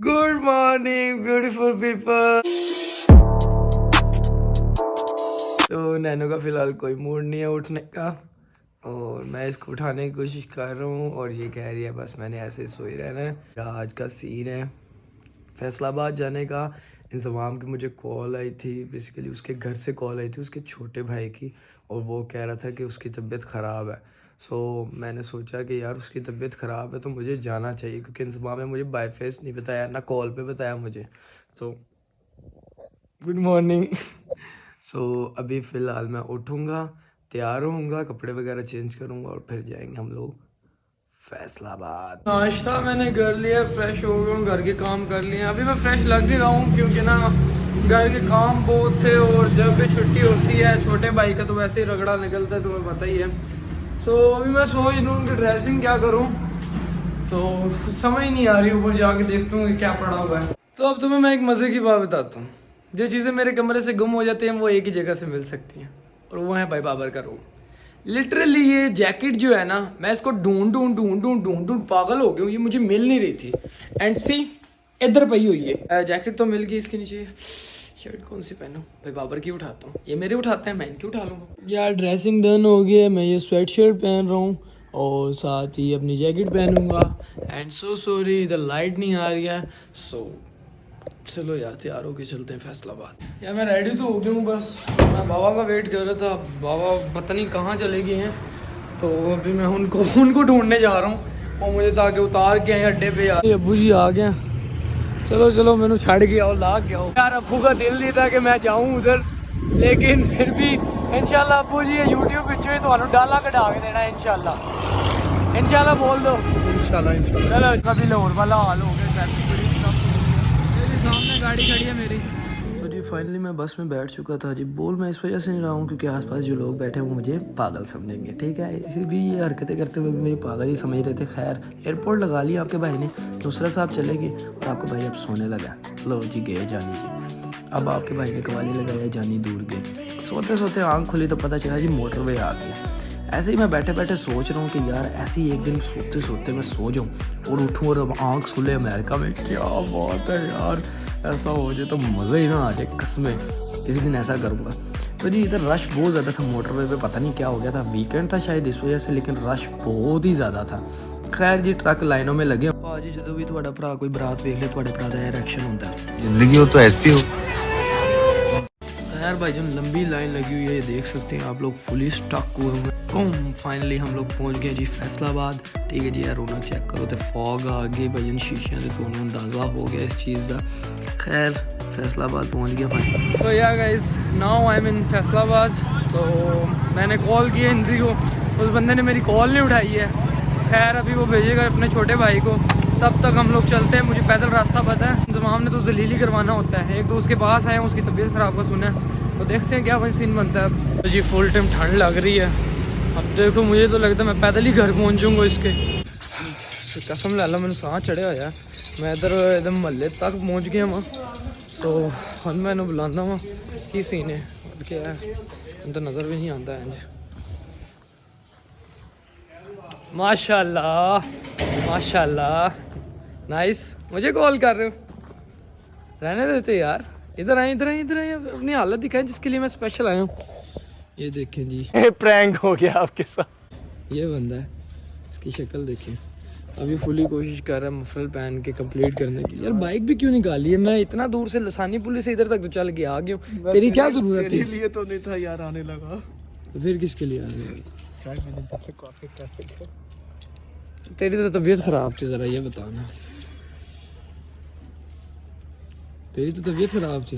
Good morning beautiful people. तो nano का फिलहाल कोई मूड नहीं है उठने का और मैं इसको उठाने की कोशिश कर रहा हूँ और ये कह रही है बस मैंने ऐसे सोई रहना है। आज का सीन है फैसलाबाद जाने का। इंतज़ाम की मुझे कॉल आई थी, बेसिकली उसके घर से कॉल आई थी उसके छोटे भाई की, और वो कह रहा था कि उसकी तबीयत ख़राब है। सो मैंने सोचा कि यार उसकी तबीयत ख़राब है तो मुझे जाना चाहिए, क्योंकि इंतज़ाम ने मुझे बाय फेस नहीं बताया ना कॉल पे बताया मुझे। So good morning. सो अभी फ़िलहाल मैं उठूँगा, तैयार होऊंगा, कपड़े वगैरह चेंज करूँगा और फिर जाएंगे हम लोग फैसलाबाद। नाश्ता मैंने कर लिया, फ्रेश हो गया हूँ, घर के काम कर लिए। अभी मैं फ्रेश लग नहीं रहा हूँ क्योंकि ना घर के काम बहुत थे और जब भी छुट्टी होती है छोटे भाई का तो वैसे ही रगड़ा निकलता है, तुम्हें पता ही है। सो अभी मैं सोच रहा हूँ कि ड्रेसिंग क्या करूँ, तो समझ नहीं आ रही, ऊपर जाके देखता हूँ कि क्या पड़ा हुआ है। तो अब तुम्हें मैं एक मज़े की बात बताता हूँ, जो चीज़ें मेरे कमरे से गुम हो जाती हैं वो एक ही जगह से मिल सकती हैं, और वो है भाई बाबर का रूम। लिटरली ये जैकेट जो है ना, मैं इसको ढूंढ ढूंढ ढूंढ ढूंढ ढूंढ ढूंढ पागल हो गया हूँ, ये मुझे मिल नहीं रही थी। एंड सी इधर पई हुई है जैकेट, तो मिल गई। इसके नीचे शर्ट कौन सी पहनूं, भाई बाबर की उठाता हूँ, ये मेरे उठाते हैं मैं इनकी उठा लूँगा। यार ड्रेसिंग डन हो गई है, मैं ये स्वेट शर्ट पहन रहा हूँ और साथ ही अपनी जैकेट पहनूंगा। एंड सो सॉरी इधर लाइट नहीं आ रही है। सो चलो यार तैयार होके चलते हैं फैसलाबाद। यार मैं रेडी तो हो गया हूँ, बस मैं बाबा का वेट कर रहा था। बाबा पता नहीं कहाँ चले गए हैं, तो अभी मैं उनको ढूंढने जा रहा हूँ, वो मुझे ताकि उतार के आए अड्डे पे। यार अब्बू जी आ गए, चलो चलो मैंने छड़ के आओ, ला के आओ। यार अब्बू का दिल नहीं था कि मैं जाऊँ उधर, लेकिन फिर भी इंशाल्लाह अब्बू जी यूट्यूब पिछू ही तो डाला कटा के देना इंशाल्लाह। इंशाल्लाह बोल दो इंशाल्लाह इंशाल्लाह। चलो कभी लाहौर वाला हाल हो गया, सामने गाड़ी खड़ी है मेरी। तो जी फाइनली मैं बस में बैठ चुका था जी। बोल मैं इस वजह से नहीं रहा हूँ क्योंकि आसपास जो लोग बैठे हैं वो मुझे पागल समझेंगे, ठीक है। इसी भी ये हरकतें करते हुए भी मुझे पागल ही समझ रहे थे। खैर एयरपोर्ट लगा लिया आपके भाई ने, नुसरत साहब चले गए और आपका भाई अब सोने लगा। लो जी गए जानी जी, अब आपके भाई ने कवाली लगाया, जानी दूर गए। सोते सोते आँख खुली तो पता चला जी मोटरवे आ गया। ऐसे ही मैं बैठे बैठे सोच रहा हूँ कि यार ऐसे ही एक दिन सोते सोते मैं सो जाऊँ और उठूँ और अब आँख खुले अमेरिका में। क्या बात है यार, ऐसा हो जाए तो मज़ा ही ना आ जाए, कसमें किसी दिन ऐसा करूँगा। तो जी इधर रश बहुत ज़्यादा था मोटरवे पे, पता नहीं क्या हो गया था, वीकेंड था शायद इस वजह से, लेकिन रश बहुत ही ज़्यादा था। खैर जी ट्रक लाइनों में लगे। भाजी जो भी थोड़ा भरा कोई बरात देख ले, थोड़े भरा का रिएक्शन होता है, जिंदगी हो तो ऐसी हो। यार भाई जो लंबी लाइन लगी हुई है ये देख सकते हैं आप लोग, फुली स्टक हुए हुए। फाइनली हम लोग पहुंच गए जी फैसलाबाद। ठीक है जी यार रौनक चेक करो तो फॉग आ गई भाई इन शीशियां से, तो अंदाज़ा हो गया इस चीज़ का। खैर फैसलाबाद पहुंच गया फाइनली। सो या गाइस नाउ आई एम इन फैसलाबाद। सो मैंने कॉल की एनजी को, उस बंदे ने मेरी कॉल नहीं उठाई है। खैर अभी वो भेजेगा अपने छोटे भाई को, तब तक हम लोग चलते हैं। मुझे पैदल रास्ता पता है, इंतज़ाम ने तो जलीली करवाना होता है। एक दोस्त के पास आए हैं, उसकी तबीयत ख़राब का सुना है, तो देखते हैं क्या वही सीन बनता है। तो जी फुल टाइम ठंड लग रही है। अब देखो मुझे तो लगता है मैं पैदल ही घर पहुँचूँगा इसके, कसम ला ला मैंने सांस चढ़े होया। मैं इधर एकदम महल्ले तक पहुँच गया वहाँ। तो हम मैंने बुलाना वहाँ की सीन है क्या है, तो नज़र भी नहीं आता है। माशाल्लाह माशाल्लाह नाइस। मुझे कॉल कर रहे हो, रहने देते यार। इधर आए इधर आए इधर आए, अपनी हालत दिखाएं जिसके लिए मैं स्पेशल आया हूँ। ये देखें जी प्रैंक हो गया आपके साथ। ये बंदा है, इसकी शक्ल देखें। अभी फुली कोशिश कर रहा है मफरल पहन के कंप्लीट करने की। यार बाइक भी क्यों निकाली है, मैं इतना दूर से लसानी पुलिस से इधर तक तो चल के आ गया हूँ, तेरी क्या जरूरत थी? तेरे लिए तो नहीं था यार, आने लगा। तो फिर किसके लिए आ गया? तेरी तो तबीयत खराब थी, जरा ये बताना। तेरी तो तबीयत खराब थी।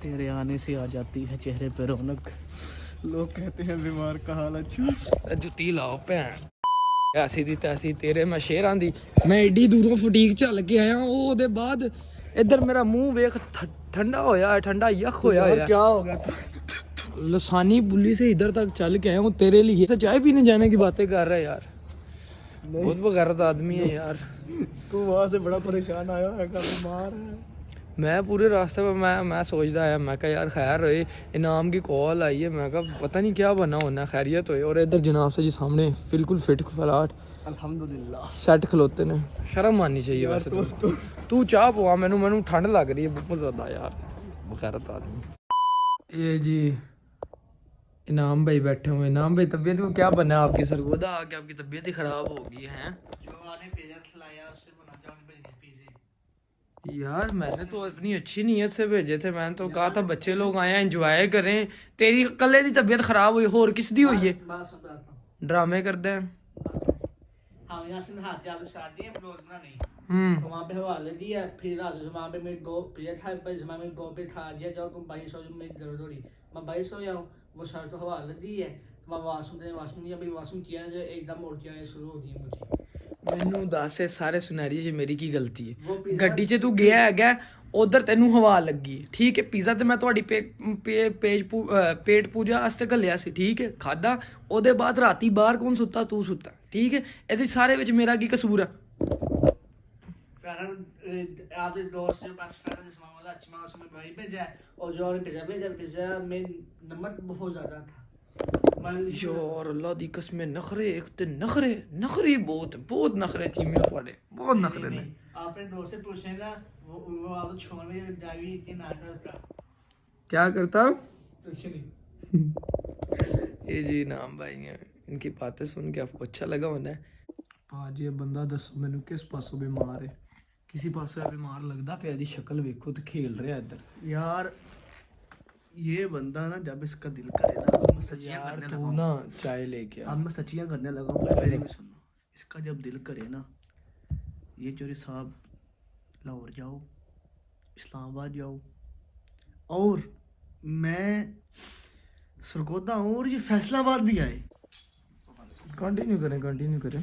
तेरे आने से आ जाती है चेहरे पे रौनक। लोग कहते हैं बीमार का हाल अच्छा। जुत्ती लाओ भैन, ऐसी दी तैसी तेरे मैं शेर आंदी। मैं एडी दूरों फटीक चल के आया, ओदे बाद इधर मेरा मुंह वेख ठंडा होया है, ठंडा यख होया है। क्या हो गया? लसानी बुली से इधर तक चल के आया हूँ तेरे लिए। तो चाय पीने जाने की बातें कर रहा है यार, बहुत बगैरत आदमी है यार। तू वहाँ से बड़ा परेशान आया है, बीमार है। मैं पूरे रास्ते पर मैं सोचता आया, मैं कहा यार खैर होए, इनाम की कॉल आई है, मैं कहा पता नहीं क्या बना होना, खैरियत होए। और इधर जनाब से जी सामने बिल्कुल फिट फलाट अल्हम्दुलिल्लाह सैट खलोते ने, शर्म आनी चाहिए वैसे तो। तू चाह पवा, मैनू ठंड लग रही है बहुत ज़्यादा यार, बखैरत आदमी। ये जी इनाम भाई बैठे हुए। इनाम भाई तबीयत को क्या बना आपकी? सरगोदा आके आपकी तबीयत ही खराब हो गई है। जो आने पिज़्ज़ा खिलाया उससे बना जाओ भेजे पिज़्ज़े। यार मैंने तो अपनी अच्छी नीयत से भेजे थे, मैंने तो कहा था बच्चे लोग आए एंजॉय करें। तेरी कल्ले की तबीयत खराब हुई, होर किस दी हुई है? बस बताता ड्रामे करते हैं। हम यहाँ से नहाते आते शादी है ब्लॉग बना नहीं तो हम्म वहाँ पे हवाले दिया, फिर रात को वहाँ पे मेरे गो पिज़्ज़ा था, पर इसमें मेरे गो पे खा दिया, जाओ तुम भाई सो जाओ, मेरी दर्द हो रही, मैं भाई सो जाऊँ। वो सर तो हवाले दी है, तो मैं वाशरूम दिया, अभी वाशरूम किया जो एकदम उल्टियाँ आनी शुरू हो गई मुझे। ਮੈਨੂੰ ਦੱਸ ਇਹ ਸਾਰੇ ਸਿਨੈਰੀਓ 'ਚ ਮੇਰੀ ਕੀ ਗਲਤੀ वो ਹੈ? पिज़्ज़ा ਗੱਡੀ 'ਚ ਤੂੰ ਗਿਆ ਹੈਗਾ, ਉਧਰ ਤੈਨੂੰ ਹਵਾ ਲੱਗੀ, ਠੀਕ ਹੈ। ਪੀਜ਼ਾ ਤੇ ਮੈਂ ਤੁਹਾਡੀ ਪੇਟ ਪੂਜਾ ਵਾਸਤੇ ਘੱਲਿਆ ਸੀ, ਠੀਕ ਹੈ, ਖਾਦਾ। ਉਹਦੇ ਬਾਅਦ ਰਾਤੀ ਬਾਹਰ ਕੌਣ ਸੁੱਤਾ? ਤੂੰ ਸੁੱਤਾ, ਠੀਕ ਹੈ। ਇਹਦੇ ਸਾਰੇ ਵਿੱਚ ਮੇਰਾ ਕੀ ਕਸੂਰ ਆ? आपके दोस्त के पास फैरन इस्लाम वाला अच्छा माउस में भाई भेजा है, और जो और पिज़्ज़ा में नमक बहुत ज़्यादा था। यार अल्लाह दी कसम, नखरे एक ते नखरे बहुत नखरे चीमिया ਤੁਹਾਡੇ, बहुत नखरे ने। आपने दोस्त से पूछे ना, वो आप छोड़ने जावी इतनी ना करता क्या करता? कुछ नहीं। ये जी नाम भाई हैं, इनकी बातें सुन के आपको अच्छा लगा होना है। भाजी ये बंदा दसो मैनू किस पासों बीमार है? किसी पासों बीमार लगदा पे, दी शक्ल वेखो तो खेल रहा है इधर। यार ये बंदा ना जब इसका दिल करे ना, अब मैं सच्चियां यार करने तू लगा ना चाय लेके आ। अब मैं सच्चियां करने लगा हूँ, मेरी भी सुनो। इसका जब दिल करे ना, ये चोरी साहब लाहौर जाओ, इस्लामाबाद जाओ, और मैं सरगोदा हूँ, और ये फैसलाबाद भी आए। कंटिन्यू करें।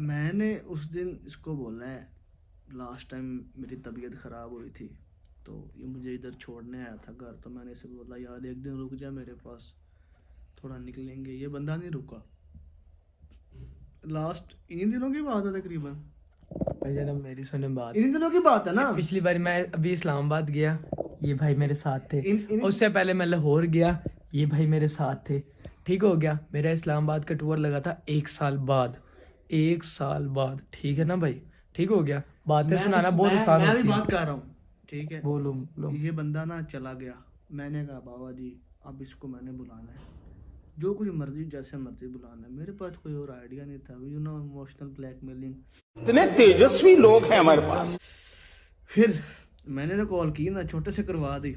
मैंने उस दिन इसको बोला है, लास्ट टाइम मेरी तबीयत ख़राब हुई थी तो ये मुझे इधर छोड़ने आया था घर, तो मैंने इसे बोला यार एक दिन रुक जा मेरे पास, थोड़ा निकलेंगे। ये बंदा नहीं रुका। लास्ट इन्हीं दिनों की बात है तकरीबन, भाई जनाब मेरी सुने बात, इन्हीं दिनों की बात है ना। पिछली बार मैं अभी इस्लामाबाद गया, ये भाई मेरे साथ थे। इन- उससे पहले मैं लाहौर गया, ये भाई मेरे साथ थे। ठीक हो गया, मेरा इस्लामाबाद का टूर लगा था 1 साल बाद, ठीक है ना भाई? ठीक हो गया, बातें सुनाना बहुत आसान मैं भी होती है। बात कर रहा हूँ, ठीक है। बोलो ये बंदा ना चला गया, मैंने कहा बाबा जी अब इसको मैंने बुलाना है, जो कुछ मर्जी जैसे मर्जी बुलाना है, मेरे पास कोई और आइडिया नहीं था, यू नो इमोशनल ब्लैकमेलिंग। इतने तेजस्वी लोग हैं हमारे पास। फिर मैंने तो कॉल की ना, छोटे से करवा दी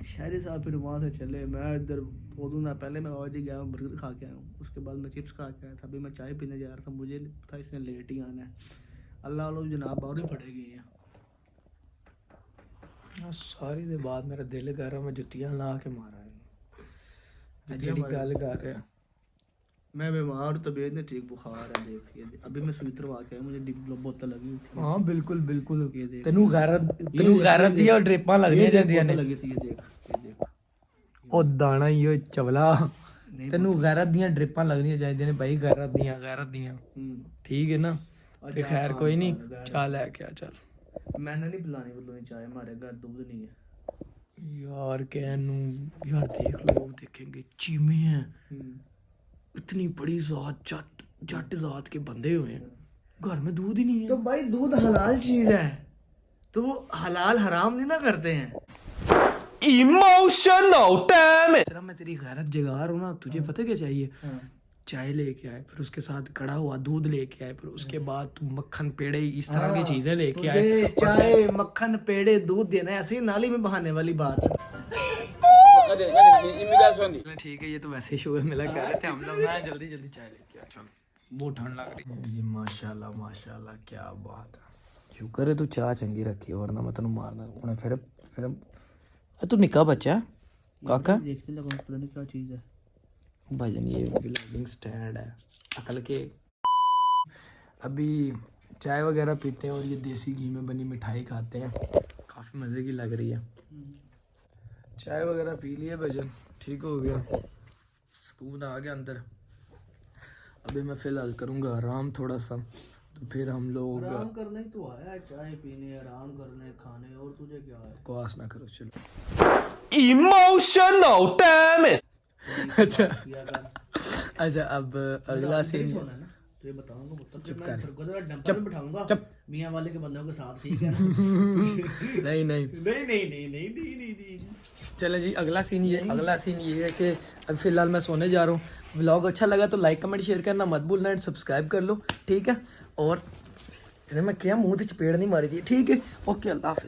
शायरी साहब, फिर वहाँ से चले। मैं इधर बोलूँ ना, पहले मैं ऑलरेडी गया हूँ, बर्गर खा के आया हूँ, उसके बाद मैं चिप्स खा के आया था, अभी मैं चाय पीने जा रहा था, मुझे था इसने लेट ही आना है। अल्लाह वालों जनाब बाहर ही पड़ेगी हैं। सारी दे बाद मेरा दिल कर रहा, मैं जुतियां ला के मारा है। जुतियां जेडी मारे? गल कर रहा, मैं बीमार, तबीयत नहीं ठीक, बुखार है, देख ये अभी मैं सुई तरवा के आया, मुझे बोतल लगी हुई थी। हाँ बिल्कुल ये देख, तेनू गैरत दिया ड्रिपां लगनियां चाहदियां ने। लगी थी, ये देख ओ दाना ही ओ चवला, नहीं तेनू गैरत दियां ड्रिपां लगनियां चाहदियां ने भाई, गैरत दियां। ठीक है ना? ते खैर कोई नहीं, चल है क्या, चल। मैंने नहीं पिलानी बोलो चाय, हमारे घर दूध नहीं है यार कहनू, यार देख लोग देखेंगे चीमे हैं, इतनी बड़ी जात, जट जात के बंदे हुए हैं, घर में दूध ही नहीं है। तो भाई दूध हलाल चीज है, तो वो हलाल हराम नहीं ना करते हैं। Emotional damn it. तेरा मैं तेरी गैरत जगा रहा हूँ ना, तुझे पता क्या चाहिए? चाय लेके आए, फिर उसके साथ कड़ा हुआ दूध लेके आए, फिर उसके बाद तू मक्खन पेड़े इस तरह की चीजें लेके आए। तुझे चाय मक्खन पेड़े दूध देना है, ऐसी नाली में बहाने वाली बात है। ठीक है, ये तो वैसे ही शोर मिला कर रहे थे हम लोग। मैं जल्दी चाय लेके आ, चल बहुत ठंड लग रही है जी। माशाल्लाह क्या बात है, शुक्र है तू चाह चंगी रखी, वरना मैं तेन मारना हूं। फिर तू निक्का बच्चा काका, देखने लगा पता नहीं क्या चीज है भाईजान, ये व्लॉगिंग स्टैंड है अकल के। अभी चाय वगैरह पीते हैं और ये देसी घी में बनी मिठाई खाते हैं, काफ़ी मज़े की लग रही है। चाय वगैरह पी लिए भाईजान, ठीक हो गया, सुकून आ गया अंदर। अभी मैं फ़िलहाल करूँगा आराम थोड़ा सा, तो फिर हम लोग आराम करने ही तो आया है, चाय पीने, आराम करने, खाने, और तुझे क्या है? बकवास ना करो चलो। Emotional, damn it. अच्छा किया कर। अच्छा अब अगला सीन सोना है ना, तो ये बताऊंगा पुत्र, फिर मैं कर। सरगोदा डंपर में बिठाऊंगा चुप। मियां वाले के बंदों के साथ, ठीक है ना? नहीं नहीं नहीं नहीं नहीं नहीं नहीं नहीं नहीं। चले जी अगला सीन ये है कि अब फिलहाल मैं सोने जा रहा हूँ। व्लॉग अच्छा लगा तो लाइक कमेंट शेयर करना मत भूलना एंड सब्सक्राइब कर लो, ठीक है। और मैं क्या मुंह से चपेड़ नहीं मारी थी, ठीक है। ओके अल्लाह हाफिज़।